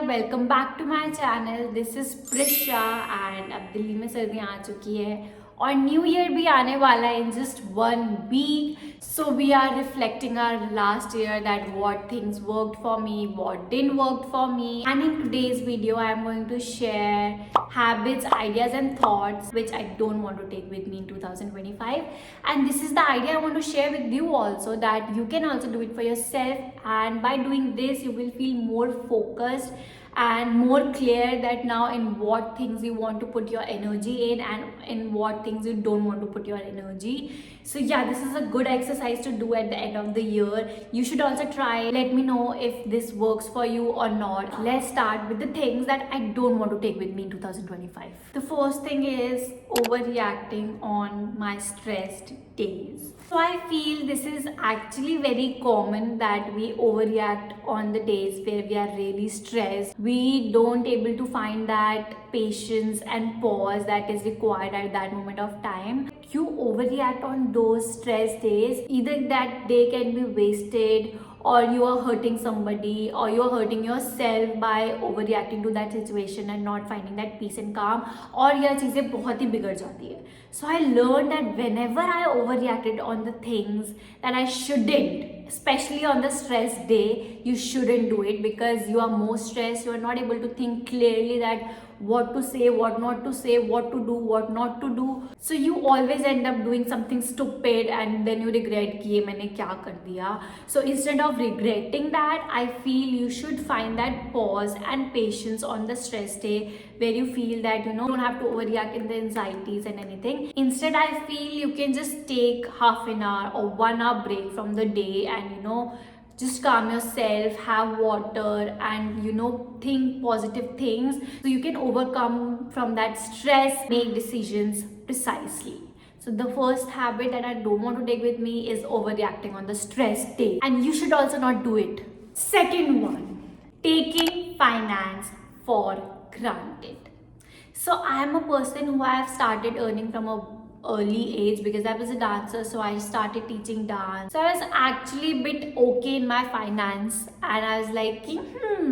Welcome back to my channel. This is Prisha and अब दिल्ली में सर्दियाँ आ चुकी है और न्यू ईयर भी आने वाला है in just 1 week. So we are reflecting our last year that what things वर्कed for me, what didn't work for me, and in today's video I am going to share habits, ideas and thoughts which I don't want to take with me in 2025. And this is the idea I want to share with you also, that you can also do it for yourself, and by doing this you will feel more focused and more clear that now in what things you want to put your energy in and in what things you don't want to put your energy. So yeah, this is a good exercise to do at the end of the year. You should also try. Let me know if this works for you or not. Let's start with the things that I don't want to take with me in 2025. The first thing is overreacting on my stressed days. So I feel this is actually very common that we overreact on the days where we are really stressed. We don't able to find that patience and pause that is required at that moment of time. You overreact on those stress days. Either that day can be wasted, or you are hurting somebody, or you are hurting yourself by overreacting to that situation and not finding that peace and calm, और यह चीज़ें बहुत ही बिगड़ जाती है. So I learned that whenever I overreacted on the things that I shouldn't, especially on the stress day, you shouldn't do it because you are more stressed. You are not able to think clearly that what to say, what not to say, what to do, what not to do. So you always end up doing something stupid and then you regret कि ये मैंने क्या कर दिया. So instead of regretting that, I feel you should find that pause and patience on the stress day where you feel that don't have to overreact in the anxieties and anything. Instead, I feel you can just take half an hour or 1 hour break from the day and just calm yourself, have water, and think positive things so you can overcome from that stress, make decisions precisely. So the first habit that I don't want to take with me is overreacting on the stress day, and you should also not do it. Second one, taking finance for granted. So I am a person who I have started earning from a early age because I was a dancer, so I started teaching dance. So I was actually a bit okay in my finance, and I was like,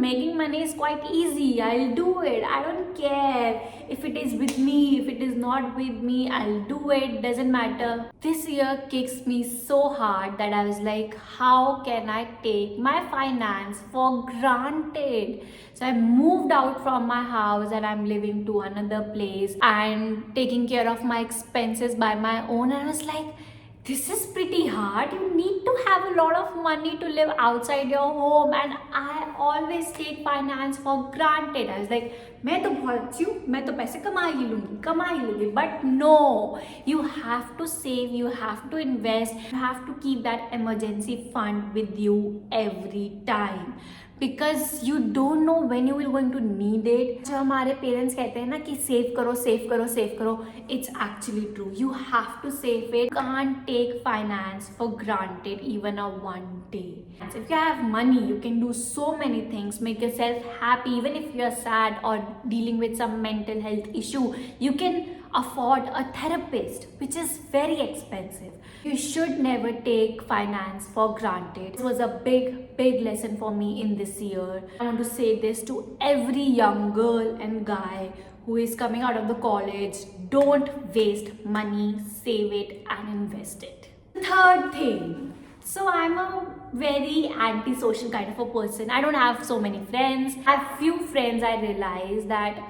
making money is quite easy. I'll do it. I don't care if it is with me, if it is not with me, I'll do it. Doesn't matter. This year kicks me so hard that I was like, how can I take my finance for granted? So I moved out from my house and I'm living to another place and taking care of my expenses by my own. And I was like, this is pretty hard. You need to have a lot of money to live outside your home, and I always take finance for granted. I was like, मैं तो बहुत अच्छी हूँ, मैं तो पैसे कमा ही लूँगी. But no, you have to save, you have to invest, you have to keep that emergency fund with you every time. Because you don't know when you will going to need it. जब हमारे parents कहते हैं ना कि save करो, it's actually true. You have to save it. Can't take finance for granted even a one day. If you have money, you can do so many things, make yourself happy. Even if you are sad or dealing with some mental health issue, you can afford a therapist, which is very expensive. You should never take finance for granted. This was a big lesson for me in this year. I want to say this to every young girl and guy who is coming out of the college. Don't waste money, save it and invest it. Third thing. So I'm a very antisocial kind of a person. I don't have so many friends. I have few friends. I realize that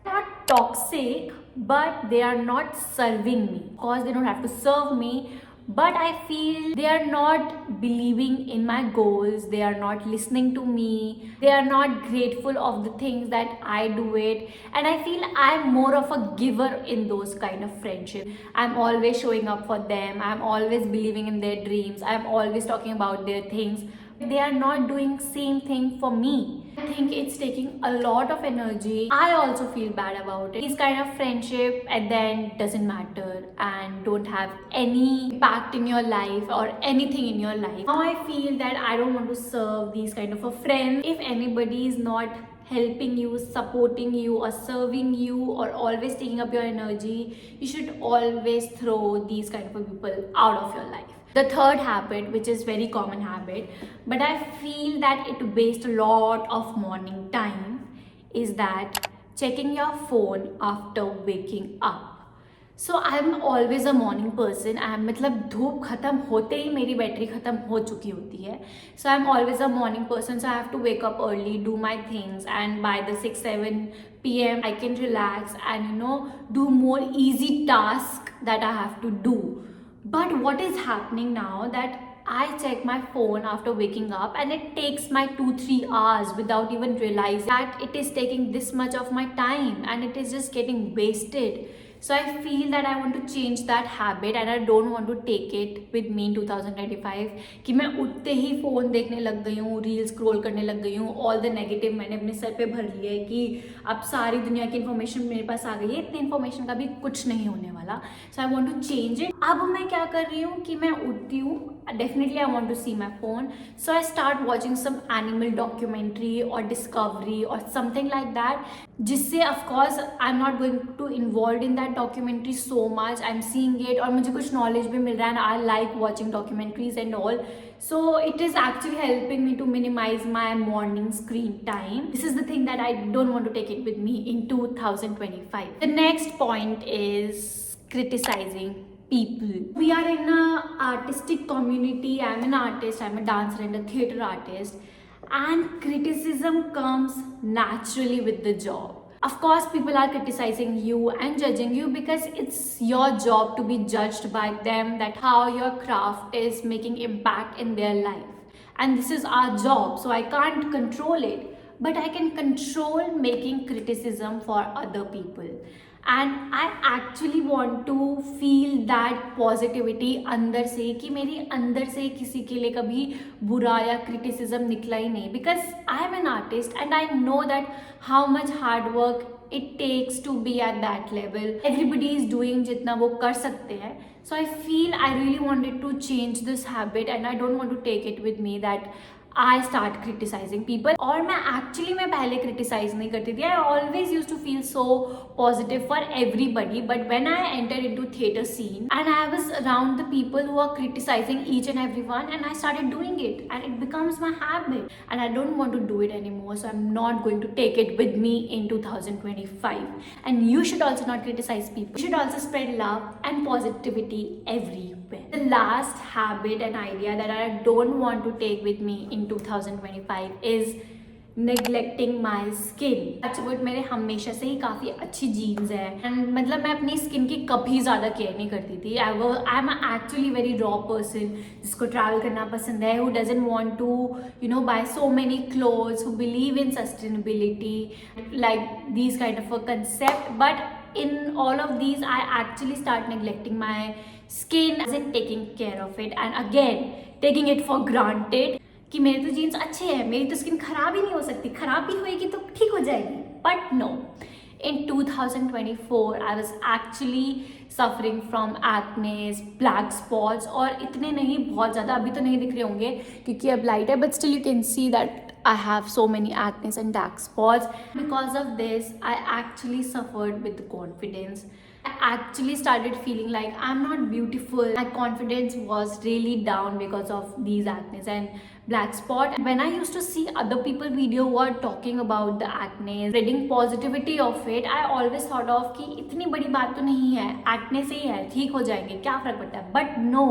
not toxic, but they are not serving me. Of course, they don't have to serve me, but I feel they are not believing in my goals. They are not listening to me. They are not grateful of the things that I do it. And I feel I'm more of a giver in those kind of friendships. I'm always showing up for them. I'm always believing in their dreams. I'm always talking about their things. They are not doing same thing for me. I think it's taking a lot of energy. I also feel bad about it. This kind of friendship at the end doesn't matter and don't have any impact in your life or anything in your life. Now I feel that I don't want to serve these kind of a friends. If anybody is not helping you, supporting you or serving you or always taking up your energy, you should always throw these kind of people out of your life. The third habit, which is very common habit, but I feel that it wastes a lot of morning time, is that checking your phone after waking up. So I am always a morning person. I am मतलब धूप खत्म होते ही मेरी battery खत्म हो चुकी होती है। So I am always a morning person, so I have to wake up early, do my things, and by the 6-7 PM I can relax and do more easy task that I have to do. But what is happening now that I check my phone after waking up and it takes my 2-3 hours without even realizing that it is taking this much of my time and it is just getting wasted. So I feel that I want to change that habit and I don't want to take it with me in 2025 कि मैं उठते ही phone देखने लग गई हूँ, reel scroll करने लग गई हूँ, ऑल द नेगेटिव मैंने अपने सर पे भर लिया है कि अब सारी दुनिया की इन्फॉर्मेशन मेरे पास आ गई है, इतनी इन्फॉर्मेशन का भी कुछ नहीं होने वाला। So I want to change it. अब मैं क्या कर रही हूँ कि मैं उठती हूँ, definitely I want to see my phone, so I start watching some animal documentary और डिस्कवरी और समथिंग लाइक दैट, जिससे of course I am not going to involve in that documentary so much, I am seeing it और मुझे कुछ knowledge भी मिल रहा है and I like watching documentaries and all. So it is actually helping me to minimize my morning screen time. This is the thing that I don't want to take it with me in 2025. The next point is criticizing people. We are in a artistic community. I'm an artist, I'm a dancer and a theater artist, and criticism comes naturally with the job. Of course, people are criticizing you and judging you because it's your job to be judged by them, that how your craft is making impact in their life. And this is our job, so I can't control it. But I can control making criticism for other people. And I actually want to feel that positivity अंदर से, कि मेरी अंदर से किसी के लिए कभी बुरा या criticism निकला ही नहीं, because I am an artist and I know that how much hard work it takes to be at that level. Everybody is doing जितना वो कर सकते हैं. So I feel I really wanted to change this habit and I don't want to take it with me that I start criticizing people. और मैं पहले criticize नहीं करती थी. I always used to feel so positive for everybody, but when I entered into theatre scene and I was around the people who are criticizing each and everyone, and I started doing it and it becomes my habit and I don't want to do it anymore, so I'm not going to take it with me in 2025. And you should also not criticize people. You should also spread love and positivity everywhere. The last habit and idea that I don't want to take with me in 2025 is neglecting my skin. Actually मेरे हमेशा से ही काफ़ी अच्छी jeans है and मतलब मैं अपनी skin की कभी ज़्यादा केयर नहीं करती थी. I am actually very raw person जिसको ट्रैवल करना पसंद है, who doesn't want to buy so many clothes, who believe in sustainability, like these kind of a concept. But in all of these I actually start neglecting my skin, as in taking care of it and again taking it for granted कि मेरे तो jeans अच्छे हैं, मेरी तो skin खराब ही नहीं हो सकती, खराब भी होएगी तो ठीक हो जाएगी. But no, in 2024 I was actually suffering from acne, black spots, और इतने नहीं, बहुत ज़्यादा. अभी तो नहीं दिख रहे होंगे क्योंकि अब लाइट है, but still you can see that I have so many acne and dark spots. Because of this I actually suffered with the confidence. I actually started feeling like I'm not beautiful. My confidence was really down because of these acne and black spot. When I used to see other people video who are talking about the acne, spreading positivity of it, I always thought of कि इतनी बड़ी बात तो नहीं है, acne से ही है, ठीक हो जाएंगे, क्या फर्क पड़ता है. But no,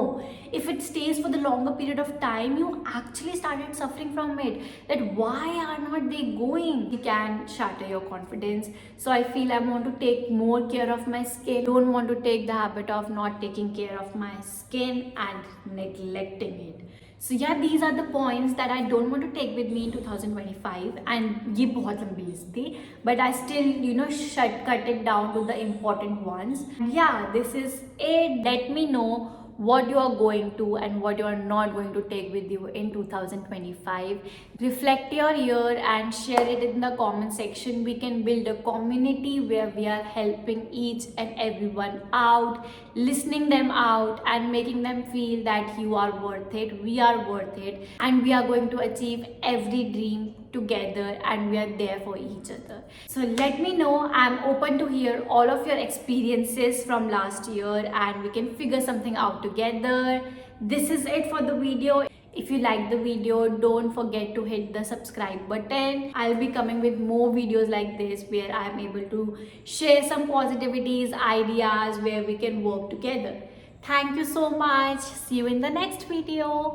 if it stays for the longer period of time, you actually started suffering from it. That why are not they going? It can shatter your confidence. So I feel I want to take more care of my skin. Don't want to take the habit of not taking care of my skin and neglecting it. So yeah, these are the points that I don't want to take with me in 2025, and ये बहुत लंबी list थी, but I still cut it down to the important ones. Yeah, this is it. Let me know what you are going to and what you are not going to take with you in 2025. Reflect your year and share it in the comment section. We can build a community where we are helping each and everyone out, listening them out and making them feel that you are worth it, we are worth it, and we are going to achieve every dream together and we are there for each other. So let me know. I'm open to hear all of your experiences from last year and we can figure something out together. This is it for the video. If you like the video, don't forget to hit the subscribe button. I'll be coming with more videos like this where I'm able to share some positivities, ideas, where we can work together. Thank you so much. See you in the next video.